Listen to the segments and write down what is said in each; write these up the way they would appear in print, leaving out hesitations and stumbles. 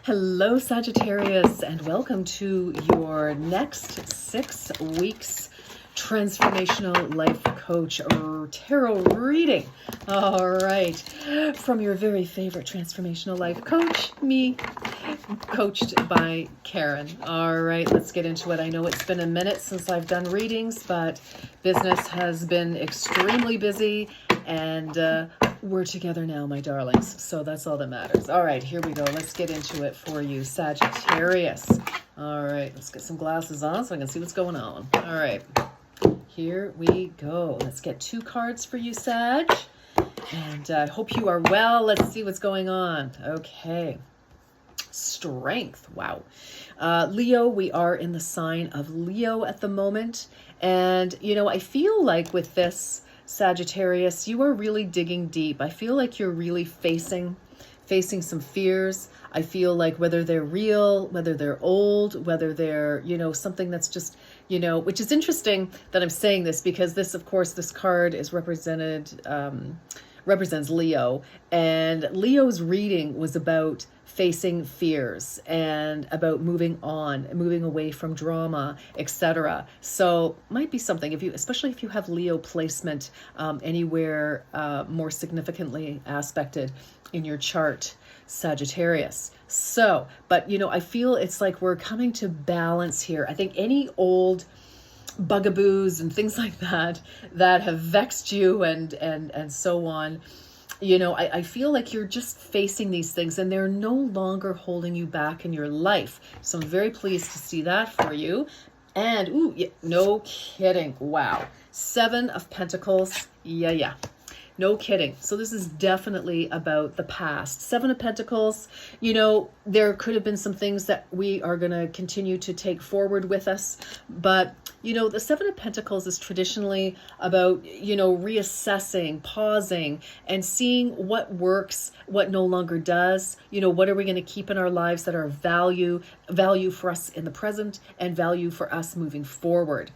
Hello, Sagittarius, and welcome to your next 6 weeks Transformational Life Coach or Tarot reading. All right, from your very favorite Transformational Life Coach, me, coached by Karen. All right, let's get into it. I know it's been a minute since I've done readings, but business has been extremely busy, and we're together now, my darlings. So that's all that matters. All right, here we go. Let's get into it for you, Sagittarius. All right, let's get some glasses on so I can see what's going on. All right, here we go. Let's get 2 cards for you, Sag. And I hope you are well. Let's see what's going on. Okay. Strength. Wow. Leo, we are in the sign of Leo at the moment. And, I feel like with this, Sagittarius, you are really digging deep. I feel like you're really facing some fears. I feel like whether they're real, whether they're old, whether they're, something that's just, which is interesting that I'm saying this because this, of course, this card is represents Leo, and Leo's reading was about facing fears and about moving on, moving away from drama, etc. So might be something especially if you have Leo placement anywhere more significantly aspected in your chart, Sagittarius. So, but I feel it's like we're coming to balance here. I think any old bugaboos and things like that have vexed you and so on, I feel like you're just facing these things and they're no longer holding you back in your life. So I'm very pleased to see that for you. And ooh, yeah, no kidding. Wow. 7 of Pentacles. Yeah. No kidding. So this is definitely about the past. 7 of Pentacles, there could have been some things that we are going to continue to take forward with us. But, the 7 of Pentacles is traditionally about, reassessing, pausing, and seeing what works, what no longer does. What are we going to keep in our lives that are value for us in the present and value for us moving forward.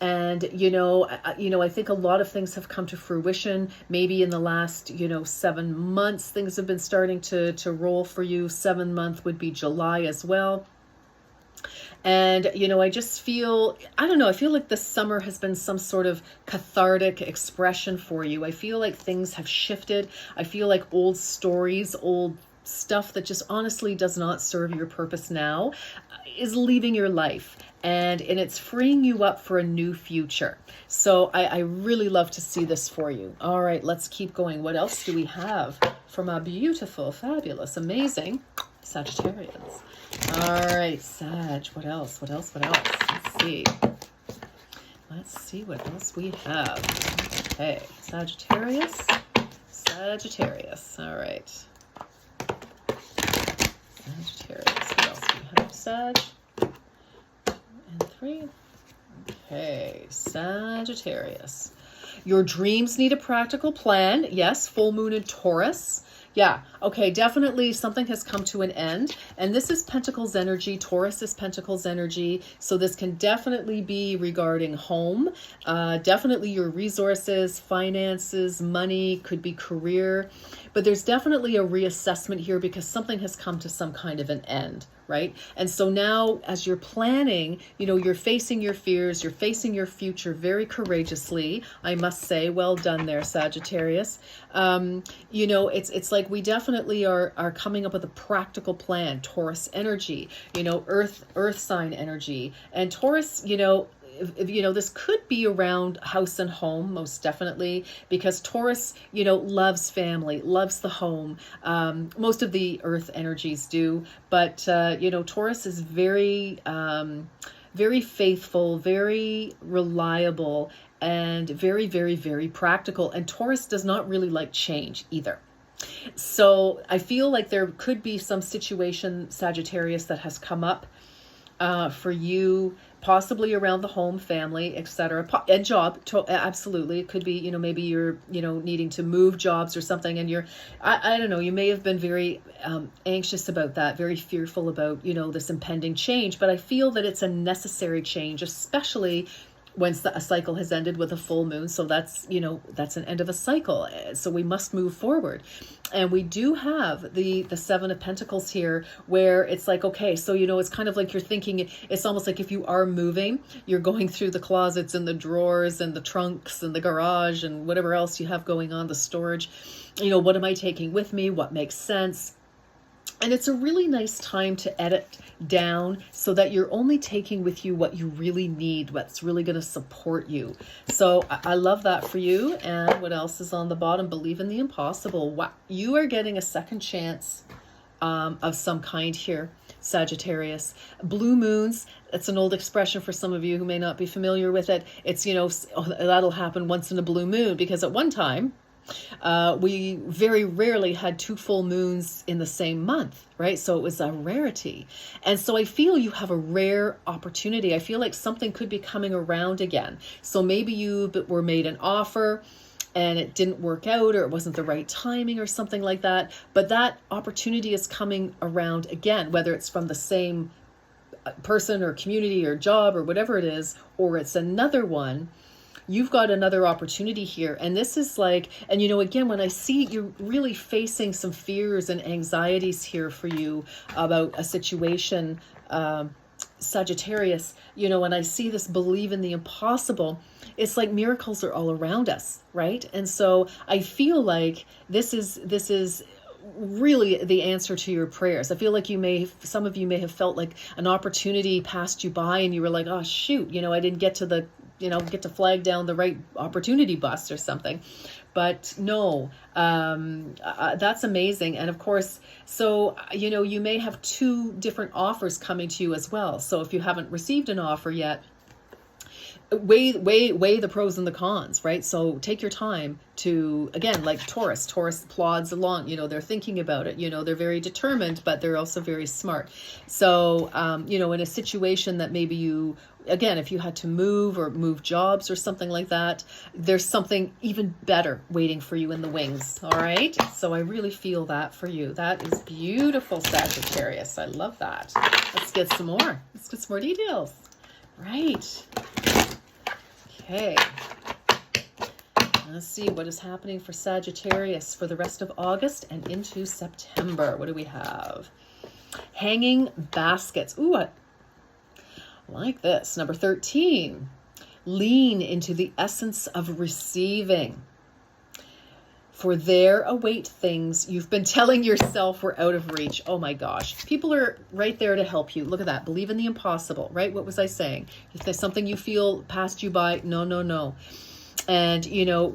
And, I think a lot of things have come to fruition. Maybe in the last, 7 months, things have been starting to roll for you. 7 month would be July as well. And, I just feel, I feel like this summer has been some sort of cathartic expression for you. I feel like things have shifted. I feel like old stories, old stuff that just honestly does not serve your purpose now is leaving your life. And it's freeing you up for a new future. So I really love to see this for you. All right, let's keep going. What else do we have from our beautiful, fabulous, amazing Sagittarians? All right, Sag, what else? Let's see. Let's see what else we have. Okay, Sagittarius. All right. Sagittarius. What else do we have? Sag. 3. Okay, Sagittarius. Your dreams need a practical plan. Yes, full moon in Taurus. Yeah, okay, definitely something has come to an end. And this is Pentacles energy. Taurus is Pentacles energy. So this can definitely be regarding home. Definitely your resources, finances, money, could be career. But there's definitely a reassessment here because something has come to some kind of an end, right? And so now as you're planning, you're facing your fears, you're facing your future very courageously. I must say, well done there, Sagittarius. It's like we definitely are coming up with a practical plan. Taurus energy, earth sign energy. And Taurus, this could be around house and home, most definitely, because Taurus, loves family, loves the home. Most of the earth energies do, but, Taurus is very, very faithful, very reliable, and very, very, very practical. And Taurus does not really like change either. So I feel like there could be some situation, Sagittarius, that has come up for you, possibly around the home, family, etc., and job. Absolutely, it could be. Maybe you're needing to move jobs or something, and you're, I don't know. You may have been very anxious about that, very fearful about this impending change. But I feel that it's a necessary change, especially once a cycle has ended with a full moon. So that's, that's an end of a cycle. So we must move forward. And we do have the Seven of Pentacles here, where it's like, okay, so, it's kind of like you're thinking, it's almost like if you are moving, you're going through the closets and the drawers and the trunks and the garage and whatever else you have going on, the storage. What am I taking with me? What makes sense? And it's a really nice time to edit down so that you're only taking with you what you really need, what's really going to support you. So I love that for you. And what else is on the bottom? Believe in the impossible. Wow. You are getting a second chance of some kind here, Sagittarius. Blue moons, it's an old expression for some of you who may not be familiar with it. It's, that'll happen once in a blue moon, because at one time, we very rarely had 2 full moons in the same month, right? So it was a rarity. And so I feel you have a rare opportunity. I feel like something could be coming around again. So maybe you were made an offer and it didn't work out, or it wasn't the right timing or something like that. But that opportunity is coming around again, whether it's from the same person or community or job or whatever it is, or it's another one. You've got another opportunity here. And this is like, and again, when I see you're really facing some fears and anxieties here for you about a situation, Sagittarius, when I see this believe in the impossible, it's like miracles are all around us, right? And so I feel like this is really the answer to your prayers. I feel like some of you may have felt like an opportunity passed you by and you were like, oh shoot, I didn't get to get to flag down the right opportunity bus or something. But no, that's amazing. And of course, so, you may have 2 different offers coming to you as well. So if you haven't received an offer yet, weigh the pros and the cons, right? So take your time to, again, like Taurus plods along, they're thinking about it, they're very determined, but they're also very smart. So, in a situation that maybe you, again, if you had to move jobs or something like that, there's something even better waiting for you in the wings. All right. So I really feel that for you. That is beautiful, Sagittarius. I love that. Let's get some more. Let's get some more details. Right. Okay. Let's see what is happening for Sagittarius for the rest of August and into September. What do we have? Hanging baskets. Ooh, I like this. Number 13. Lean into the essence of receiving. For there await things you've been telling yourself were out of reach. Oh my gosh. People are right there to help you. Look at that. Believe in the impossible, right? What was I saying? If there's something you feel passed you by, no. And,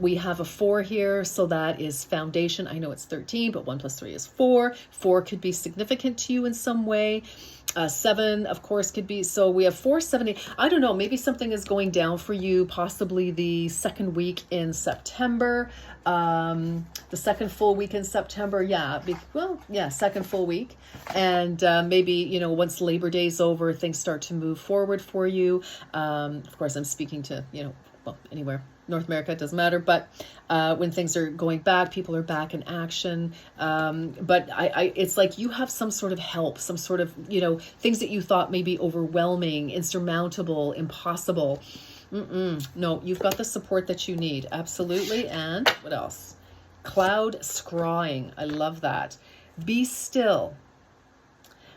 we have a 4 here. So that is foundation. I know it's 13, but 1 + 3 is 4. 4 could be significant to you in some way. 7, of course, could be. So we have 4, 7, 8. I don't know. Maybe something is going down for you, possibly the second week in September. The second full week in September. Yeah. Second full week. And maybe, once Labor Day's over, things start to move forward for you. Of course, I'm speaking to, anywhere. North America, it doesn't matter, but when things are going back, people are back in action. But it's like you have some sort of help, some sort of, things that you thought may be overwhelming, insurmountable, impossible. No, you've got the support that you need. Absolutely. And what else? Cloud scrawling. I love that. Be still,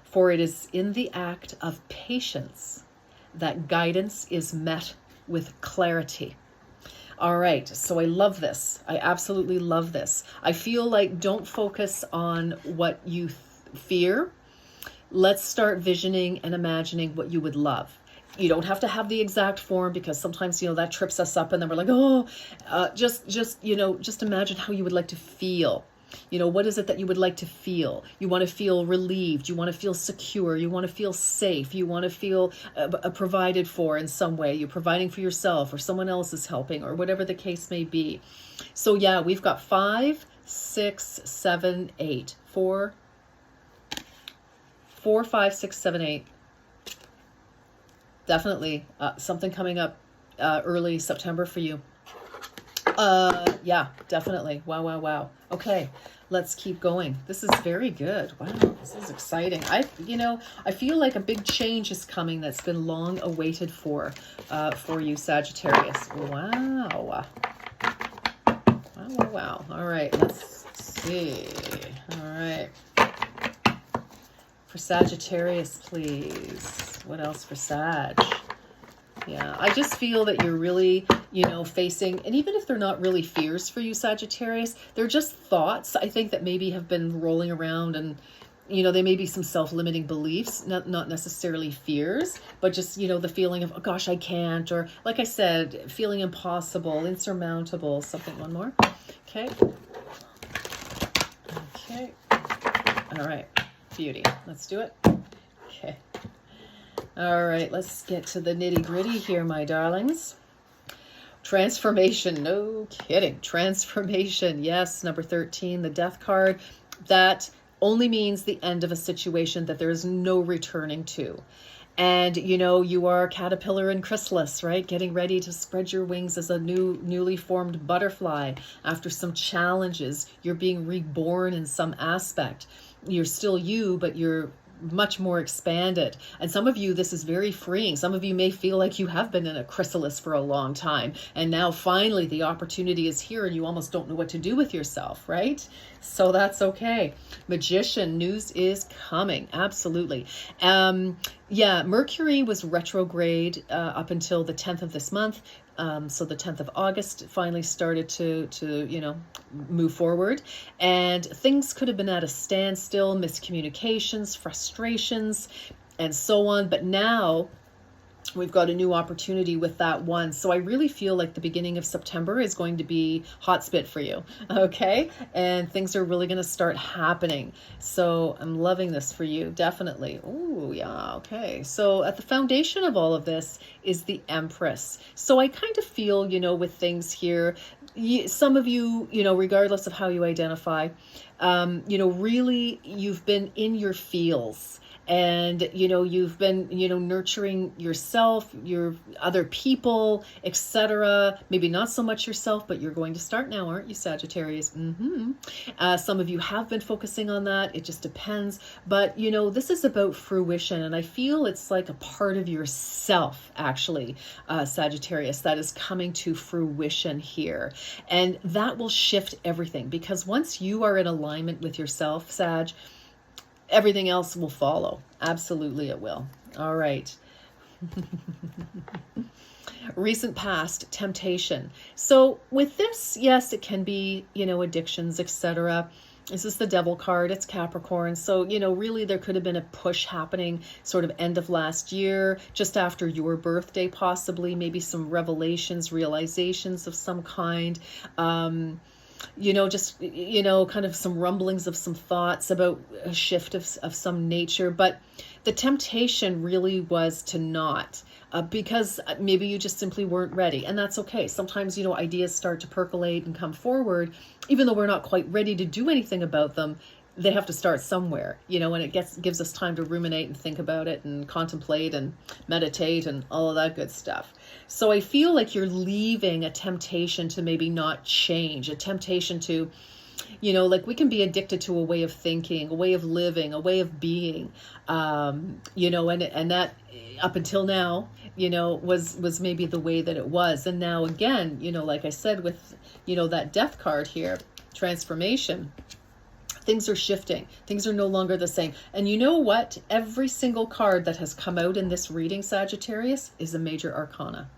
for it is in the act of patience that guidance is met with clarity. All right. So I love this. I absolutely love this. I feel like don't focus on what you fear. Let's start visioning and imagining what you would love. You don't have to have the exact form, because sometimes, that trips us up and then we're like, just imagine how you would like to feel. What is it that you would like to feel? You want to feel relieved. You want to feel secure. You want to feel safe. You want to feel provided for in some way. You're providing for yourself, or someone else is helping, or whatever the case may be. So yeah, we've got 5, 6, 7, 8. 4, 5, 6, 7, 8. Definitely something coming up early September for you. Yeah, definitely. Wow. Okay. let's keep going. This is very good. Wow, this is exciting. I feel like a big change is coming that's been long awaited for you, Sagittarius. Wow. Wow. All right, let's see. All right. For Sagittarius, please. What else for Sag? Yeah, I just feel that you're really, facing, and even if they're not really fears for you, Sagittarius, they're just thoughts, I think, that maybe have been rolling around, and, they may be some self-limiting beliefs, not necessarily fears, but just, the feeling of, oh gosh, I can't, or like I said, feeling impossible, insurmountable, something. One more. Okay. All right. Beauty. Let's do it. Okay. All right, let's get to the nitty-gritty here, my darlings. Transformation. No kidding. Transformation. Yes, number 13, the Death card. That only means the end of a situation that there is no returning to. And, you are caterpillar and chrysalis, right? Getting ready to spread your wings as a newly formed butterfly after some challenges. You're being reborn in some aspect. You're still you, but you're much more expanded. And some of you, this is very freeing. Some of you may feel like you have been in a chrysalis for a long time, and now finally the opportunity is here and you almost don't know what to do with yourself, right? So that's okay. Magician, news is coming. Absolutely. Mercury was retrograde up until the 10th of this month. So the 10th of August finally started to move forward, and things could have been at a standstill, miscommunications, frustrations, and so on. But now we've got a new opportunity with that one. So I really feel like the beginning of September is going to be hot spit for you. Okay. And things are really going to start happening. So I'm loving this for you. Definitely. Oh yeah. Okay. So at the foundation of all of this is the Empress. So I kind of feel, with things here, some of you, regardless of how you identify, really you've been in your feels. And, you've been, nurturing yourself, your other people, etc. Maybe not so much yourself, but you're going to start now, aren't you, Sagittarius? Some of you have been focusing on that. It just depends. But, this is about fruition. And I feel it's like a part of yourself, actually, Sagittarius, that is coming to fruition here. And that will shift everything. Because once you are in alignment with yourself, Sag, everything else will follow. Absolutely it will. All right. Recent past, temptation. So with this, yes, it can be, addictions, etc. This is the Devil card. It's Capricorn. So, really there could have been a push happening sort of end of last year, just after your birthday, possibly, maybe some revelations, realizations of some kind. Kind of some rumblings of some thoughts about a shift of some nature. But the temptation really was to not, because maybe you just simply weren't ready. And that's okay. Sometimes, ideas start to percolate and come forward, even though we're not quite ready to do anything about them. They have to start somewhere, and it gives us time to ruminate and think about it and contemplate and meditate and all of that good stuff. So I feel like you're leaving a temptation to maybe not change, a temptation to, like we can be addicted to a way of thinking, a way of living, a way of being, and that up until now, was maybe the way that it was. And now again, like I said, with, that Death card here, transformation, things are shifting. Things are no longer the same. And you know what? Every single card that has come out in this reading, Sagittarius, is a major arcana.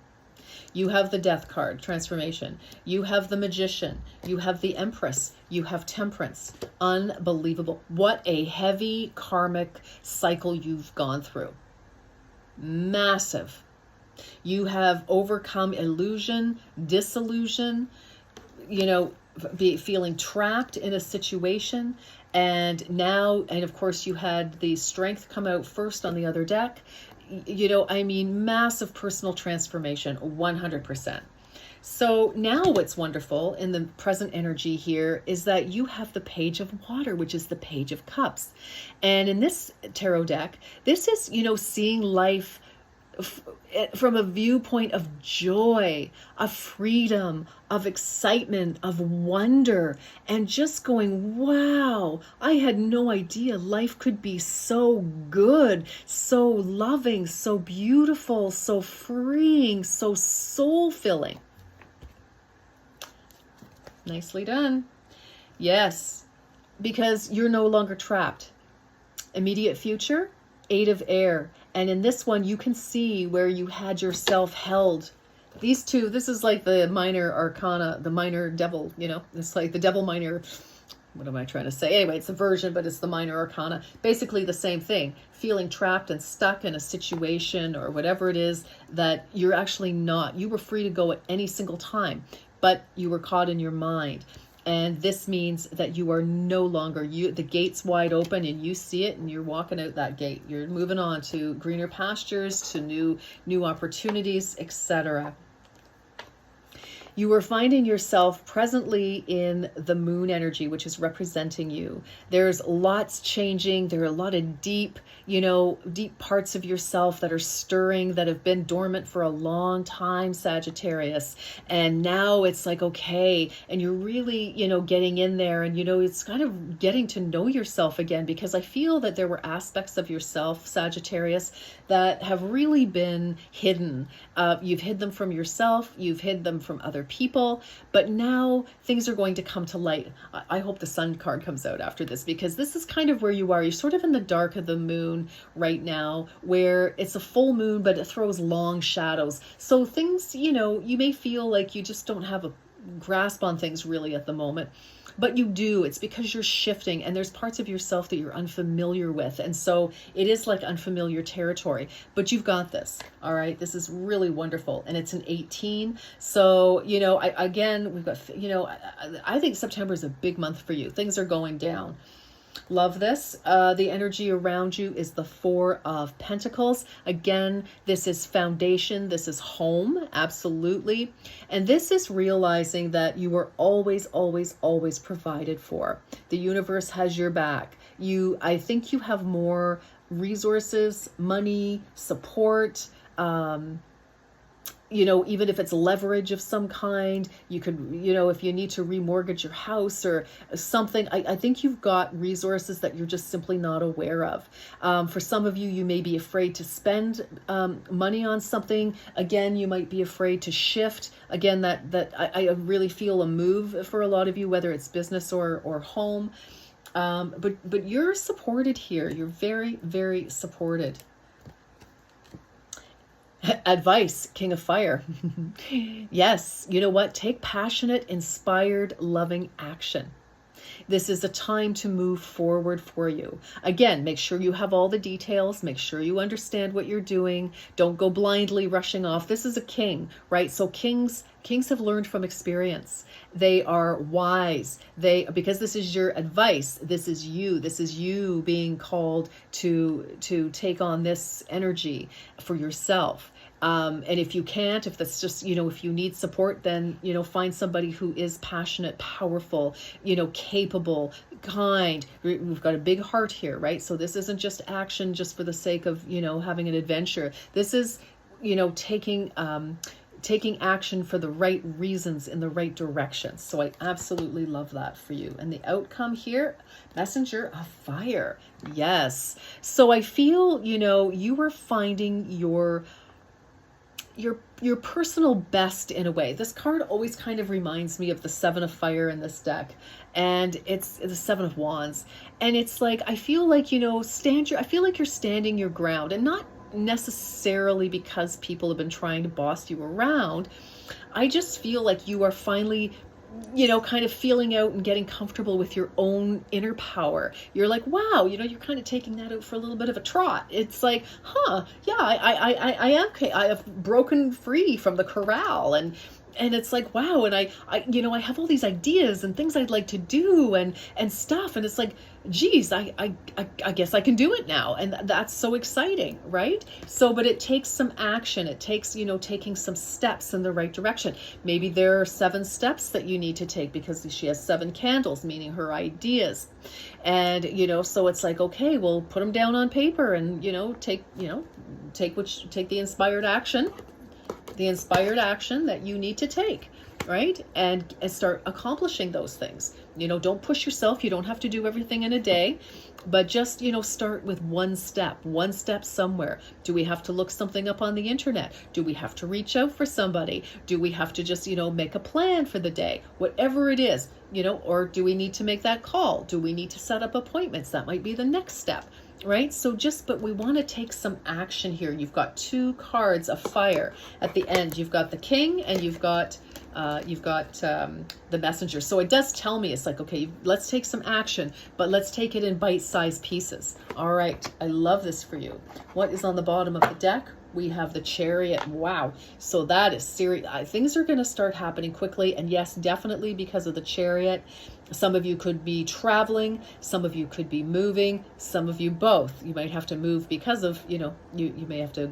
You have the Death card, transformation. You have the Magician. You have the Empress. You have Temperance. Unbelievable. What a heavy karmic cycle you've gone through. Massive. You have overcome illusion, disillusion, feeling trapped in a situation. And now, and of course you had the Strength come out first on the other deck, massive personal transformation, 100%. So now what's wonderful in the present energy here is that you have the Page of Water, which is the Page of Cups. And in this tarot deck, this is, seeing life from a viewpoint of joy, of freedom, of excitement, of wonder, and just going, wow, I had no idea life could be so good, so loving, so beautiful, so freeing, so soul-filling. Nicely done. Yes, because you're no longer trapped. Immediate future, 8 of air. And in this one, you can see where you had yourself held. These two, this is like the minor arcana, the minor devil, it's like the devil minor, what am I trying to say? Anyway, it's a version, but it's the minor arcana. Basically the same thing, feeling trapped and stuck in a situation or whatever it is that you're actually not. You were free to go at any single time, but you were caught in your mind. And this means that you are no longer, the gate's wide open and you see it and you're walking out that gate. You're moving on to greener pastures, to new opportunities, etc. You are finding yourself presently in the moon energy, which is representing you. There's lots changing. There are a lot of deep parts of yourself that are stirring, that have been dormant for a long time, Sagittarius. And now it's like, okay, and you're really, getting in there and, it's kind of getting to know yourself again, because I feel that there were aspects of yourself, Sagittarius, that have really been hidden. You've hid them from yourself. You've hid them from other people, but now things are going to come to light. I hope the sun card comes out after this, because this is kind of where you are. You're sort of in the dark of the moon right now, where it's a full moon, but it throws long shadows. So things, you may feel like you just don't have a grasp on things really at the moment. But you do. It's because you're shifting and there's parts of yourself that you're unfamiliar with. And so it is like unfamiliar territory, but you've got this. All right. This is really wonderful. And it's an 18. So, we've got, I think September is a big month for you. Things are going down. Love this. The energy around you is the 4 of Pentacles. Again, this is foundation. This is home. Absolutely. And this is realizing that you are always, always, always provided for. The universe has your back. I think you have more resources, money, support, even if it's leverage of some kind, you could, if you need to remortgage your house or something, I think you've got resources that you're just simply not aware of. For some of you, you may be afraid to spend money on something. Again, you might be afraid to shift. Again, that I really feel a move for a lot of you, whether it's business or home. But you're supported here. You're very, very supported. Advice, King of Fire. Yes, you know what? Take passionate, inspired, loving action. This is a time to move forward for you. Again, make sure you have all the details. Make sure you understand what you're doing. Don't go blindly rushing off. This is a king, right? So kings have learned from experience. They are wise. Because this is your advice. This is you being called to take on this energy for yourself. And if you can't, if that's just, if you need support, then, find somebody who is passionate, powerful, capable, kind. We've got a big heart here, right? So this isn't just action just for the sake of, having an adventure. This is, taking action for the right reasons in the right direction. So I absolutely love that for you. And the outcome here, Messenger of Fire. Yes. So I feel, you are finding your personal best in a way. This card always kind of reminds me of the 7 of Fire in this deck, and it's the 7 of Wands. And it's like, I feel like, I feel like you're standing your ground, and not necessarily because people have been trying to boss you around. I just feel like you are finally, kind of feeling out and getting comfortable with your own inner power. You're like, wow, you're kind of taking that out for a little bit of a trot. It's like, yeah, I am okay. I have broken free from the corral, and and it's like, wow, and I have all these ideas and things I'd like to do and stuff, and it's like, geez, I guess I can do it now, and that's so exciting, right? So, but it takes some action. It takes, taking some steps in the right direction. Maybe there are 7 steps that you need to take because she has 7 candles, meaning her ideas, and so it's like, okay, well, put them down on paper and take the inspired action that you need to take, right? And start accomplishing those things. Don't push yourself. You don't have to do everything in a day, but just, start with one step somewhere. Do we have to look something up on the internet? Do we have to reach out for somebody? Do we have to just, make a plan for the day? Whatever it is, or do we need to make that call? Do we need to set up appointments? That might be the next step. Right? So but we want to take some action here. You've got 2 cards of fire at the end. You've got the King and you've got the Messenger. So it does tell me, it's like, okay, let's take some action, but let's take it in bite-sized pieces. All right. I love this for you. What is on the bottom of the deck? We have the Chariot. Wow. So that is serious. Things are going to start happening quickly. And yes, definitely because of the Chariot. Some of you could be traveling. Some of you could be moving. Some of you both. You might have to move because of, you may have to,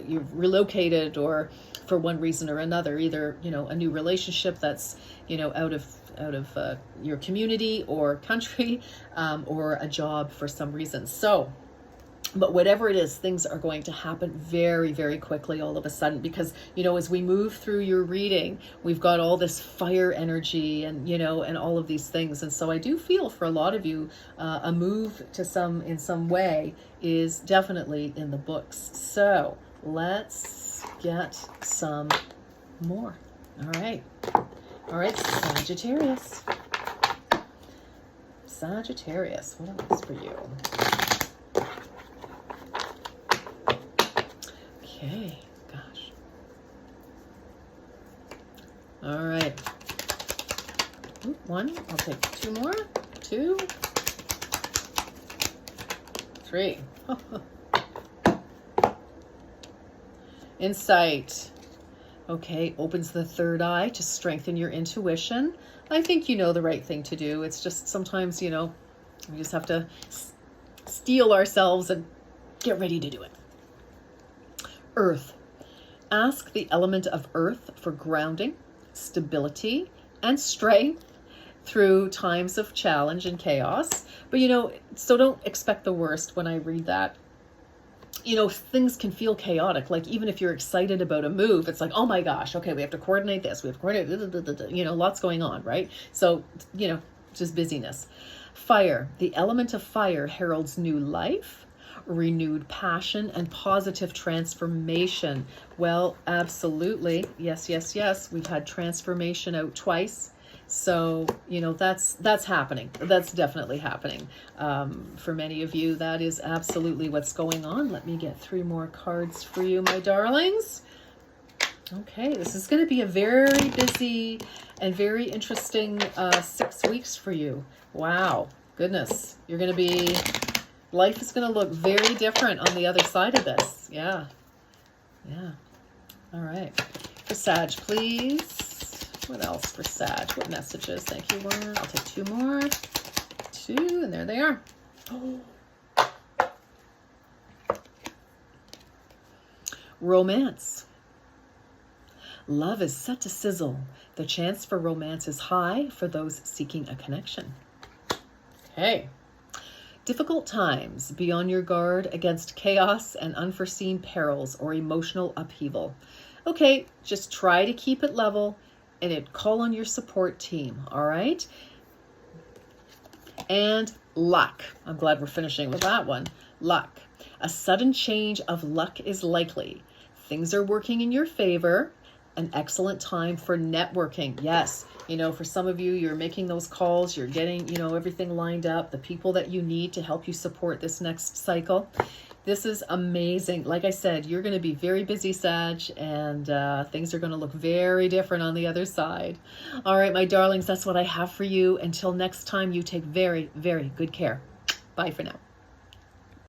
you're relocated, or for one reason or another, either, a new relationship that's, out of your community or country, or a job for some reason. So, but whatever it is, things are going to happen very, very quickly all of a sudden, because, as we move through your reading, we've got all this fire energy and, and all of these things. And so I do feel for a lot of you, a move in some way is definitely in the books. So let's get some more. All right, Sagittarius. What else for you? Okay, gosh. All right. Ooh, 1. I'll take 2 more. 2, 3. Insight. Okay, opens the 3rd eye to strengthen your intuition. I think you know the right thing to do. It's just sometimes, we just have to steel ourselves and get ready to do it. Earth. Ask the element of earth for grounding, stability, and strength through times of challenge and chaos. But, so don't expect the worst when I read that. Things can feel chaotic. Like, even if you're excited about a move, it's like, oh my gosh, okay, we have to coordinate this. We have to coordinate, lots going on, right? So, just busyness. Fire. The element of fire heralds new life, renewed passion, and positive transformation. Well, absolutely. Yes. We've had transformation out twice. So, that's happening. That's definitely happening. For many of you, that is absolutely what's going on. Let me get 3 more cards for you, my darlings. Okay, this is going to be a very busy and very interesting 6 weeks for you. Wow, goodness. You're going to be... Life is going to look very different on the other side of this. Yeah. All right. For Sag, please. What else for Sag? What messages? Thank you, Warren. I'll take 2 more. 2, and there they are. Oh. Romance. Love is set to sizzle. The chance for romance is high for those seeking a connection. Okay. Difficult times. Be on your guard against chaos and unforeseen perils or emotional upheaval. Okay, just try to keep it level and call on your support team, all right? And luck. I'm glad we're finishing with that one. Luck. A sudden change of luck is likely. Things are working in your favor. An excellent time for networking. Yes, for some of you, you're making those calls, you're getting, everything lined up, the people that you need to help you support this next cycle. This is amazing. Like I said, you're going to be very busy, Sag, and things are going to look very different on the other side. All right, my darlings, that's what I have for you. Until next time, you take very, very good care. Bye for now.